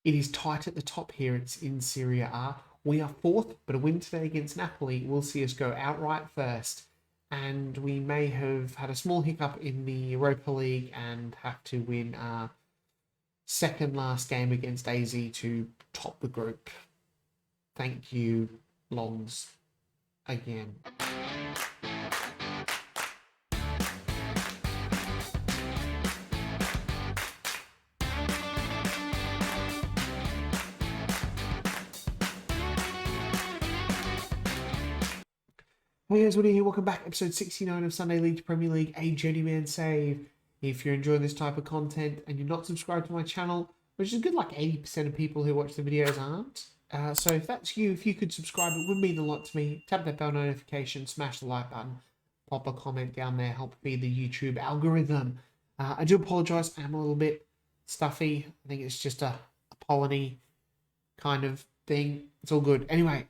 It is tight at the top here. It's in Serie A. We are fourth, but a win today against Napoli will see us go outright first. And we may have had a small hiccup in the Europa League and have to win our second last game against AZ to top the group. Thank you, Longs, again. Hey guys, Woody here. Welcome back. Episode 69 of Sunday League to Premier League, a Journeyman save. If you're enjoying this type of content and you're not subscribed to my channel, which is good, like 80% of people who watch the videos aren't. So if that's you, if you could subscribe, it would mean a lot to me. Tap that bell notification, smash the like button, pop a comment down there, help feed the YouTube algorithm. I do apologise, I'm a little bit stuffy. I think it's just a polleny kind of thing. It's all good. Anyway,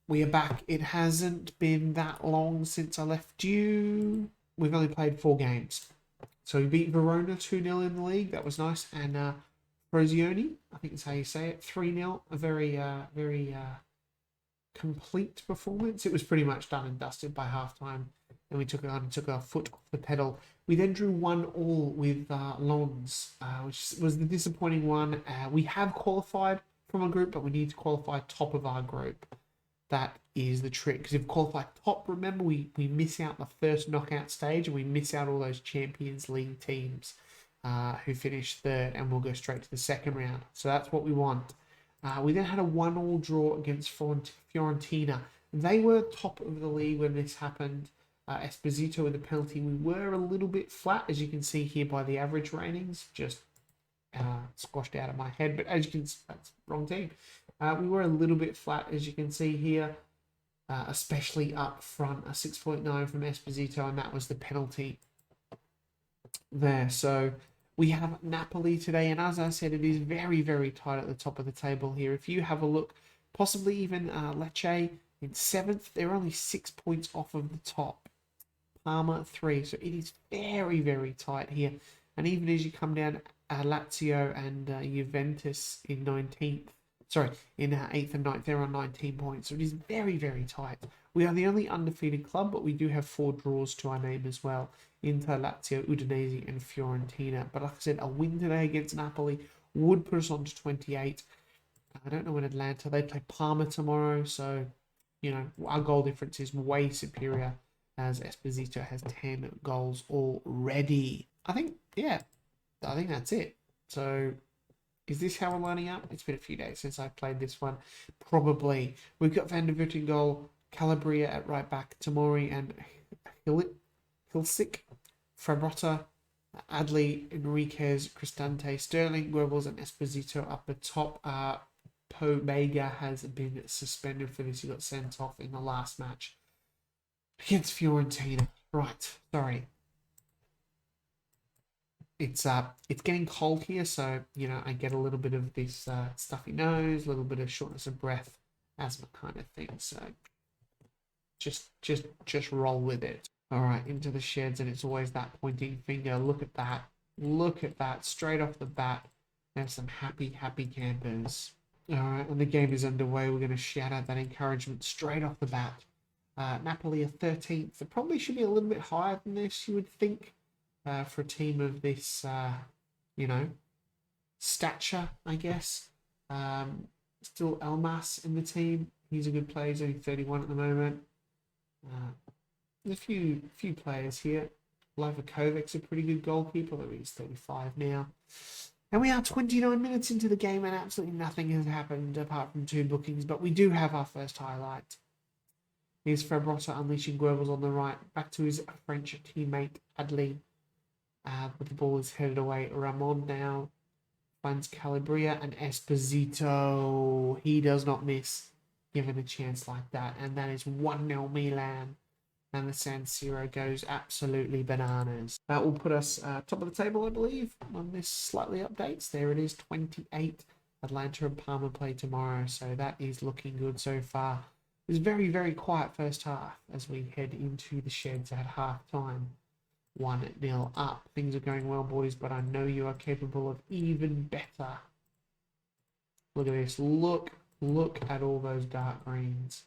we are back. It hasn't been that long since I left you. We've only played 4 games. So we beat Verona 2-0 in the league. That was nice. And Frosinone, I think that's how you say it, 3-0. A very complete performance. It was pretty much done and dusted by halftime. And we took our foot off the pedal. We then drew 1-1 with Lons, which was the disappointing one. We have qualified from a group, but we need to qualify top of our group. That is the trick, because if we qualify top, remember, we miss out the first knockout stage, and we miss out all those Champions League teams who finish third, and we'll go straight to the second round. So that's what we want. We then had a 1-1 draw against Fiorentina. They were top of the league when this happened. Esposito with the penalty. We were a little bit flat, as you can see here by the average ratings, just squashed out of my head, but as you can see, that's the wrong team. We were a little bit flat, as you can see here, especially up front, a 6.9 from Esposito, and that was the penalty there. So we have Napoli today, and as I said, it is very, very tight at the top of the table here. If you have a look, possibly even Lecce in 7th, they're only 6 points off of the top. Parma 3, so it is very, very tight here. And even as you come down, Lazio and Juventus in 19th. In 8th and 9th, they're on 19 points. So it is very, very tight. We are the only undefeated club, but we do have 4 draws to our name as well. Inter, Lazio, Udinese, and Fiorentina. But like I said, a win today against Napoli would put us on to 28. I don't know when Atlanta, they play Parma tomorrow. So, you know, our goal difference is way superior, as Esposito has 10 goals already. I think that's it. So, is this how we're lining up? It's been a few days since I've played this one. Probably. We've got Van der Voort in goal, Calabria at right back, Tamori and Hilsick, Frabotta, Adley, Enriquez, Cristante, Sterling, Goebbels, and Esposito up the top. Pobega has been suspended for this. He got sent off in the last match against Fiorentina. Right, sorry. It's getting cold here, so, you know, I get a little bit of this stuffy nose, a little bit of shortness of breath, asthma kind of thing. So just roll with it. All right, into the sheds, and it's always that pointing finger. Look at that. Look at that. Straight off the bat. There's some happy campers. All right, and the game is underway. We're going to shout out that encouragement straight off the bat. Napoli are 13th. It probably should be a little bit higher than this, you would think. For a team of this, you know, stature, I guess. Still Elmas in the team. He's a good player. He's only 31 at the moment. There's a few players here. Livakovic's a pretty good goalkeeper, although he's 35 now. And we are 29 minutes into the game, and absolutely nothing has happened apart from 2 bookings. But we do have our first highlight. Here's Frabotta unleashing Goebbels on the right. Back to his French teammate, Adley. But the ball is headed away. Ramon now finds Calabria, and Esposito. He does not miss given a chance like that. And that is 1-0 Milan. And the San Siro goes absolutely bananas. That will put us top of the table, I believe, when this slightly updates. There it is, 28. Atlanta and Parma play tomorrow. So that is looking good so far. It was very, very quiet first half as we head into the sheds at half time. 1-0 up. Things are going well, boys, but I know you are capable of even better. Look at this. Look at all those dark greens.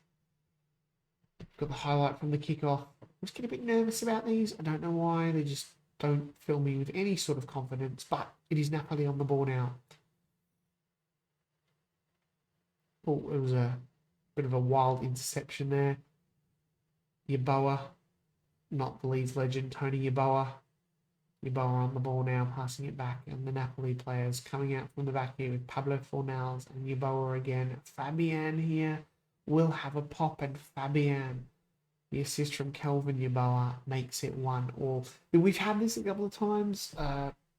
Got the highlight from the kickoff. I just get a bit nervous about these. I don't know why. They just don't fill me with any sort of confidence. But it is Napoli on the ball now. Oh, it was a bit of a wild interception there. Yeboah, not the Leeds legend, Tony Yeboah. Yeboah on the ball now, passing it back. And the Napoli players coming out from the back here with Pablo Fornals and Yeboah again. Fabian here will have a pop, and Fabian, the assist from Kelvin Yeboah, makes it 1-1. We've had this a couple of times.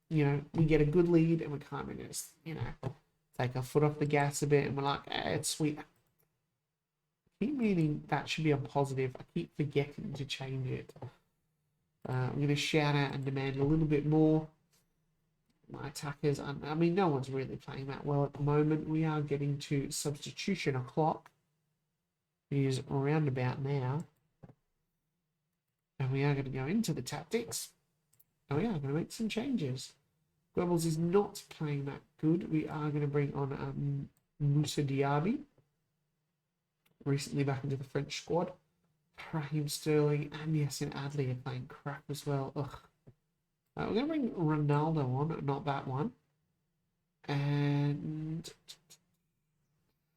We get a good lead and we kind of just, take our foot off the gas a bit and we're like, it's sweet. I keep meaning that should be a positive. I keep forgetting to change it. I'm going to shout out and demand a little bit more. My attackers, no one's really playing that well at the moment. We are getting to substitution o'clock. It is around about now. And we are going to go into the tactics. And we are going to make some changes. Goebbels is not playing that good. We are going to bring on Moussa Diaby. Recently back into the French squad. Raheem Sterling and Yasin Adli are playing crap as well. Ugh. We're going to bring Ronaldo on, not that one. And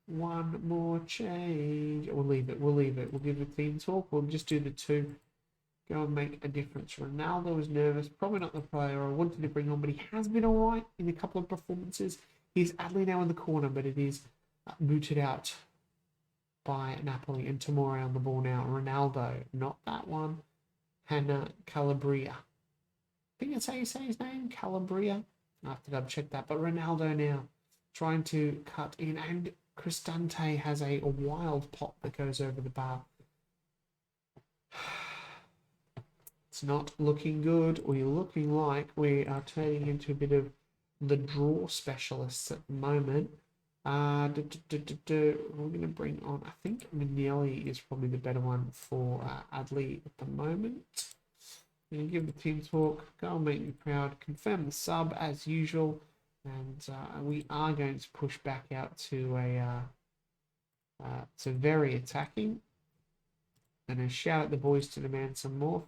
one more change. We'll leave it. We'll give the team talk. We'll just do the two. Go and make a difference. Ronaldo was nervous. Probably not the player I wanted to bring on, but he has been all right in a couple of performances. He's Adli now in the corner, but it is booted out by Napoli. And Tomori on the ball now. Ronaldo, not that one. Hannah Calabria. I think that's how you say his name, Calabria. I have to double check that. But Ronaldo now trying to cut in. And Cristante has a wild pop that goes over the bar. It's not looking good. We're looking like we are turning into a bit of the draw specialists at the moment. We're going to bring on, I think Mignelli is probably the better one for Adli at the moment. I'm going to give the team talk, go and make me proud, confirm the sub as usual, and we are going to push back out to very attacking. And a shout at the boys to demand some more.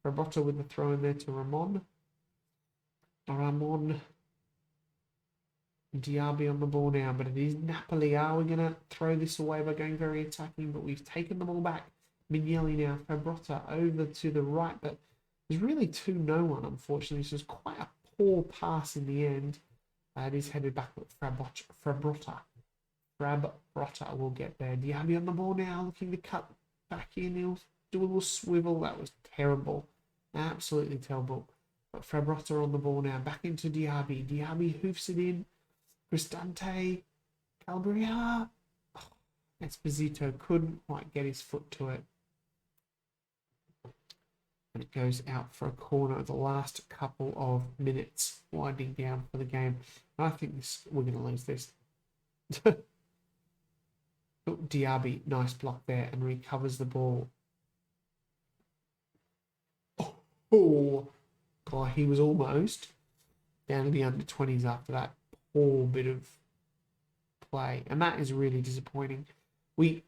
Roboto with the throw in there to Ramon Diaby on the ball now, but it is Napoli. Are we going to throw this away by going very attacking? But we've taken the ball back. Mignelli now, Fabrota over to the right, but there's really 2-1, unfortunately. So it's quite a poor pass in the end. It is headed back with Fabrota. Fabrota will get there. Diaby on the ball now, looking to cut back in. He'll do a little swivel. That was terrible. Absolutely terrible. But Fabrota on the ball now. Back into Diaby. Diaby hoofs it in. Cristante. Calabria. Esposito couldn't quite get his foot to it. And it goes out for a corner at the last couple of minutes. Winding down for the game. I think we're going to lose this. Diaby, nice block there, and recovers the ball. Oh, God, he was almost down to the under-20s after that poor bit of play. And that is really disappointing. We've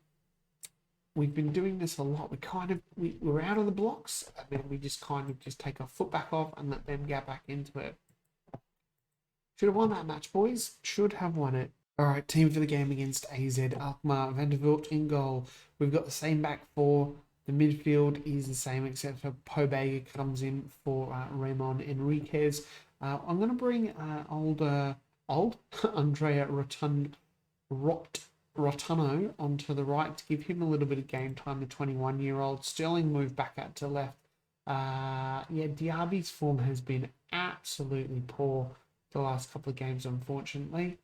been doing this a lot. We're out of the blocks, and then we just take our foot back off and let them get back into it. Should have won that match, boys. Should have won it. All right, team for the game against AZ. Alkmaar, Van der Voort in goal. We've got the same back four. The midfield is the same, except for Pobega comes in for Raymond Enriquez. I'm going to bring old Andrea Rotuno onto the right to give him a little bit of game time, the 21-year-old. Sterling moved back out to left. Diaby's form has been absolutely poor the last couple of games, unfortunately.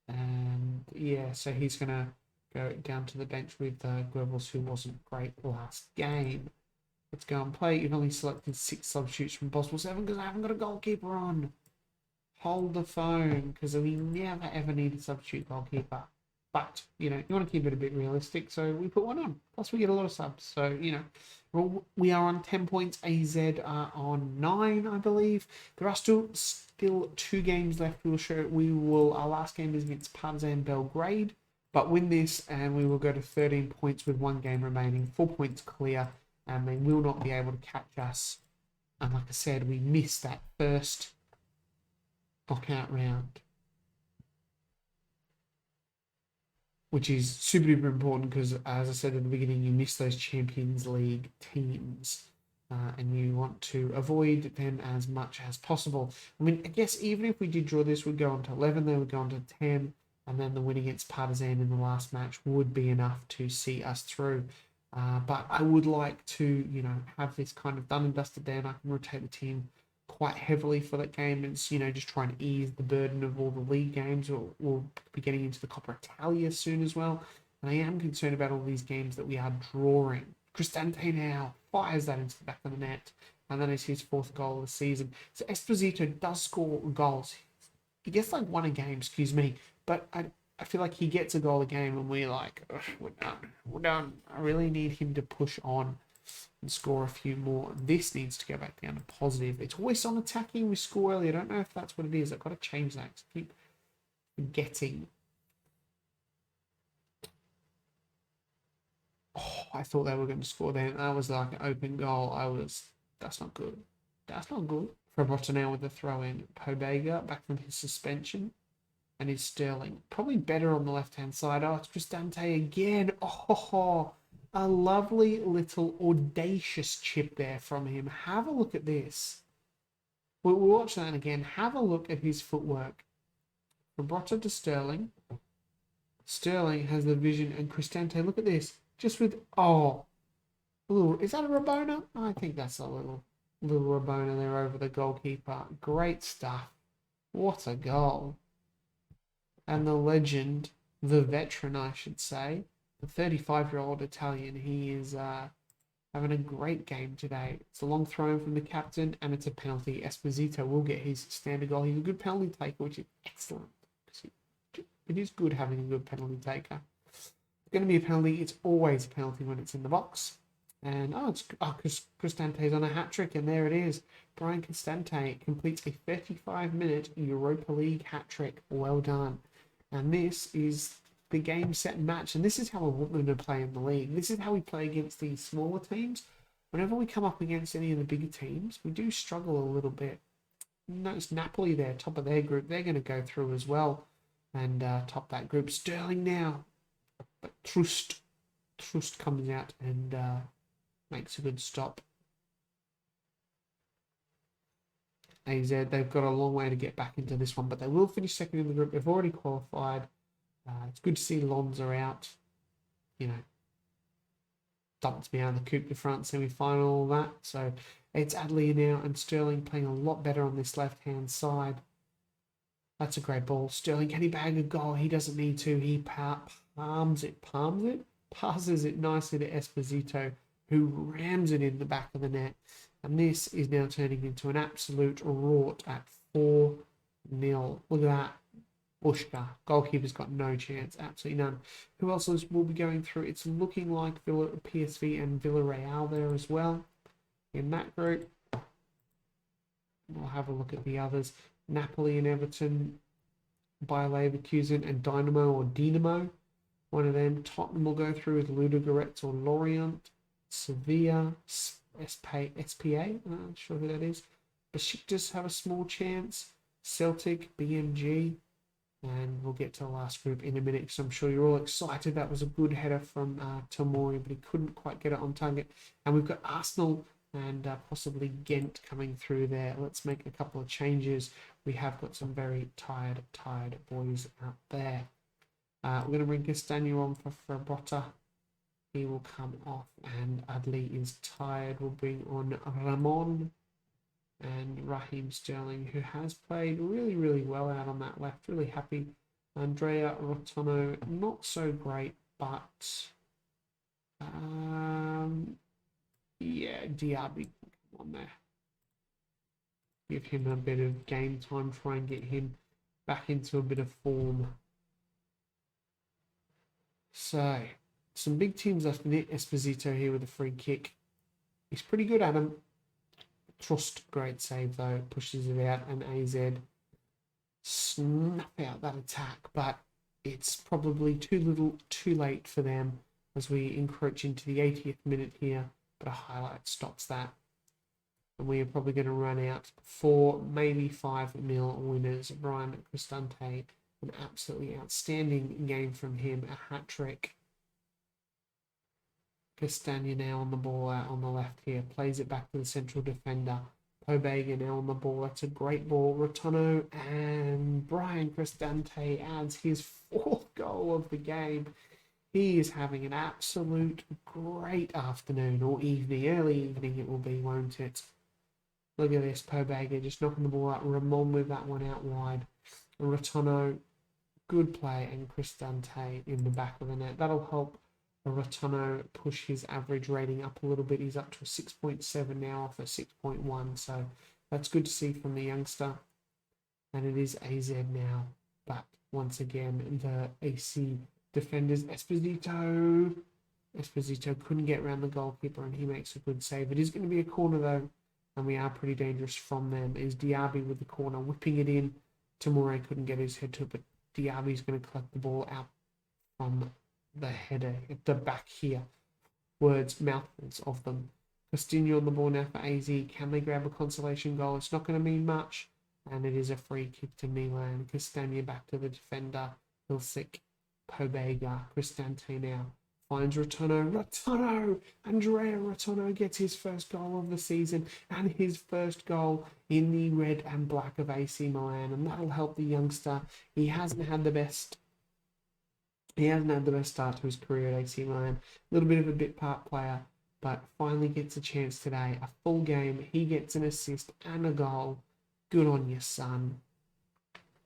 And so he's going to go down to the bench with Goebbels, who wasn't great last game. Let's go and play. You've only selected 6 substitutes from possible 7 because I haven't got a goalkeeper on. Hold the phone, because we never ever need a substitute goalkeeper. But, you want to keep it a bit realistic, so we put one on. Plus, we get a lot of subs. So, Well, we are on 10 points. AZ are on 9, I believe. There are still 2 games left. Our last game is against Partizan Belgrade. But win this and we will go to 13 points with 1 game remaining. 4 points clear. And they will not be able to catch us. And like I said, we missed that first knockout round, which is super duper important because, as I said at the beginning, you miss those Champions League teams and you want to avoid them as much as possible. I mean, I guess even if we did draw this, we'd go on to 11, then we'd go on to 10, and then the win against Partizan in the last match would be enough to see us through. But I would like to, have this kind of done and dusted there, and I can rotate the team quite heavily for that game. It's, just trying to ease the burden of all the league games. We'll be getting into the Coppa Italia soon as well. And I am concerned about all these games that we are drawing. Cristante now fires that into the back of the net. And that is his 4th goal of the season. So Esposito does score goals. He gets like 1 a game, but I feel like he gets a goal a game and we're like, we're done. I really need him to push on and score a few more. This needs to go back down to positive. It's always on attacking. We score early. I don't know if that's what it is. I've got to change that. I keep forgetting. Oh, I thought they were going to score then. That was like an open goal. That's not good. That's not good. Roboto now with the throw in. Podega back from his suspension. And is Sterling. Probably better on the left-hand side. Oh, it's Cristante again. Oh, a lovely little audacious chip there from him. Have a look at this. We'll watch that again. Have a look at his footwork. Roboto to Sterling. Sterling has the vision, and Cristante, look at this. Just with, is that a Rabona? I think that's a little Rabona there over the goalkeeper. Great stuff. What a goal. And the legend, the veteran, I should say, the 35-year-old Italian, he is having a great game today. It's a long throw in from the captain, and it's a penalty. Esposito will get his standard goal. He's a good penalty taker, which is excellent. It is good having a good penalty taker. It's going to be a penalty. It's always a penalty when it's in the box. And, Cristante's on a hat-trick, and there it is. Brian Cristante completes a 35-minute Europa League hat-trick. Well done. And this is the game, set, and match. And this is how I want them to play in the league. This is how we play against these smaller teams. Whenever we come up against any of the bigger teams, we do struggle a little bit. Notice Napoli there, top of their group. They're going to go through as well and top that group. Sterling now. But Trust comes out and makes a good stop. AZ, they've got a long way to get back into this one, but they will finish second in the group. They've already qualified. It's good to see Lonza out. Dumped me out of the Coupe de France semi-final, all that. So it's Adley now and Sterling playing a lot better on this left-hand side. That's a great ball. Sterling, can he bag a goal? He doesn't need to. He passes it nicely to Esposito, who rams it in the back of the net. And this is now turning into an absolute rort at 4-0. Look at that. Bushka. Goalkeeper's got no chance. Absolutely none. Who else will be going through? It's looking like PSV and Villarreal there as well. In that group. We'll have a look at the others. Napoli and Everton. Bayer Leverkusen and Dynamo. One of them. Tottenham will go through with Ludogorets or Lorient. Sevilla. SPA, I'm not sure who that is. Besiktas have a small chance. Celtic, BMG, and we'll get to the last group in a minute because I'm sure you're all excited. That was a good header from Tomori, but he couldn't quite get it on target. And we've got Arsenal and possibly Ghent coming through there. Let's make a couple of changes. We have got some very tired boys out there. We're going to bring Castagno on for Frabotta. He will come off, and Adley is tired. We'll bring on Ramon and Raheem Sterling, who has played really, really well out on that left. Really happy. Andrea Rotono, not so great, but Diaby can come on there. Give him a bit of game time, try and get him back into a bit of form. So, some big teams left. Esposito here with a free kick. He's pretty good at them. Trust, great save though, pushes it out, and AZ snuff out that attack, but it's probably too little too late for them as we encroach into the 80th minute here, but a highlight stops that. And we are probably going to run out 4, maybe 5-0 winners. Brian Cristante, an absolutely outstanding game from him, a hat-trick. Castagna now on the ball out on the left here, plays it back to the central defender. Pobega now on the ball, that's a great ball. Rotono, and Brian Cristante adds his 4th goal of the game. He is having an absolute great afternoon, or evening, early evening it will be, won't it? Look at this, Pobega just knocking the ball out. Ramon with that one out wide. Rotono, good play, and Cristante in the back of the net. That'll help Rotono push his average rating up a little bit. He's up to a 6.7 now off a 6.1, so that's good to see from the youngster. And it is AZ now, but once again, the AC defenders, Esposito couldn't get around the goalkeeper, and he makes a good save. It is going to be a corner though, and we are pretty dangerous from them. Is Diaby with the corner, whipping it in. Tamore couldn't get his head to it, but Diaby's going to collect the ball out from the header at the back here. Mouthfuls of them. Castillo on the ball now for AZ. Can they grab a consolation goal? It's not going to mean much, and it is a free kick to Milan. Castagna back to the defender. Hilsic, Pobega, Cristante now finds Rotono. Andrea Rotono gets his first goal of the season and his first goal in the red and black of AC Milan, and that'll help the youngster. He hasn't had the best start to his career at AC Milan. A little bit of a bit part player, but finally gets a chance today. A full game. He gets an assist and a goal. Good on you, son.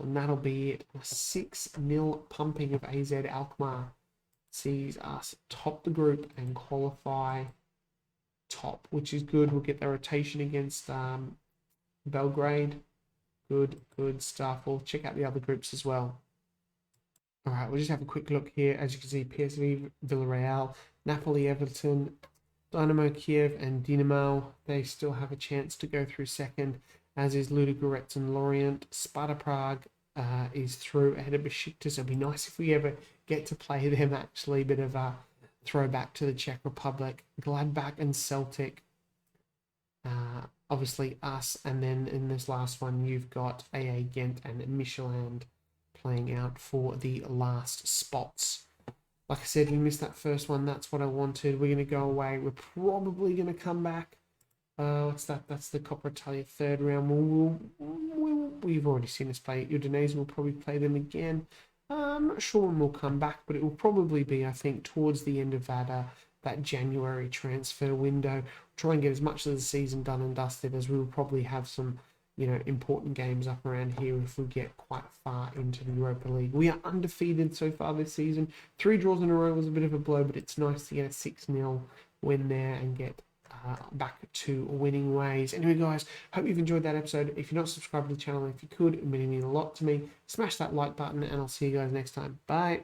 And that'll be it. A 6-0 pumping of AZ Alkmaar sees us top the group and qualify top, which is good. We'll get the rotation against Belgrade. Good stuff. We'll check out the other groups as well. All right, we'll just have a quick look here. As you can see, PSV, Villarreal, Napoli, Everton, Dynamo Kiev, and Dinamo. They still have a chance to go through second, as is Ludogorets and Lorient. Sparta Prague is through ahead of Besiktas. It'd be nice if we ever get to play them, actually. Bit of a throwback to the Czech Republic. Gladbach and Celtic. Obviously us, and then in this last one, you've got AA Ghent and Michelin playing out for the last spots. Like I said, we missed that first one. That's what I wanted. We're going to go away. We're probably going to come back. What's that? That's the Coppa Italia third round. We've already seen us play Udinese. We'll probably play them again. I'm not sure when we'll come back, but it will probably be, I think, towards the end of that January transfer window. Try and get as much of the season done and dusted, as we will probably have some important games up around here if we get quite far into the Europa League. We are undefeated so far this season. 3 draws in a row was a bit of a blow, but it's nice to get a 6-0 win there and get back to winning ways. Anyway, guys, hope you've enjoyed that episode. If you're not subscribed to the channel, if you could, it would mean a lot to me. Smash that like button, and I'll see you guys next time. Bye.